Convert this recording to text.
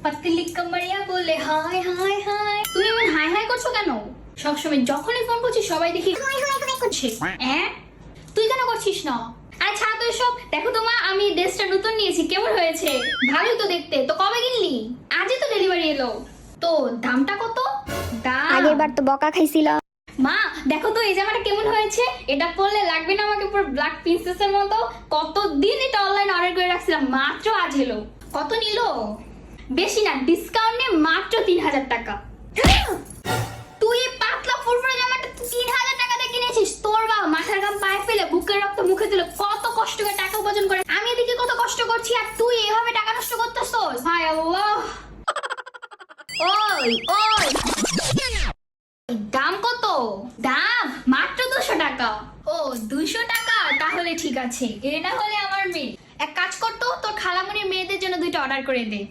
পাতলি কামারিয়া বলে high high high. তুমি এমন হাই হাই করছো কেন? সবসময় যখনই ফোন করছি সবাই দেখি হাই হাই হাই করছে। তুই কেন করছিস না? আরে ছাড় তো এসব। দেখো তোমা, আমি ড্রেসটা নতুন নিয়েছি, কেমন হয়েছে? ভালোই তো দেখতে। তো কবে কিনলি? আজই তো ডেলিভারি এলো। তো দামটা কত? আগের বার তো বকা খাইছিল। মা দেখো তো এই জামাটা কেমন হয়েছে? এটা পরলে লাগবে না আমাকে পুরো ব্ল্যাক প্রিন্সেসের মতো? কতদিন এটা অনলাইনে অর্ডার করে রাখছিলাম, মাত্র আজ এলো। কত নিল? বেশি না, ডিসকাউন্টে মাত্র 3000 টাকা। তুই এই পাতলা ফুরফুরে জামাটা 3000 টাকা দিয়ে কিনেছিস? তোর বাবা মাথার ঘাম পায়ে ফেলে বুকের রক্ত মুখে তুলে কত কষ্ট করে টাকা উপার্জন করে, আমি এদিকে কত কষ্ট করছি আর তুই এভাবে টাকা নষ্ট করতেছস? হায় আল্লাহ। ওই ওই, দাম কত? দাম মাত্র 200 টাকা। ও 200 টাকা, তাহলে ঠিক আছে। এ না হলে আমার মেয়ে। এক কাজ করতো, তোর খালামণির মেয়েদের জন্য 2টা অর্ডার করে দে।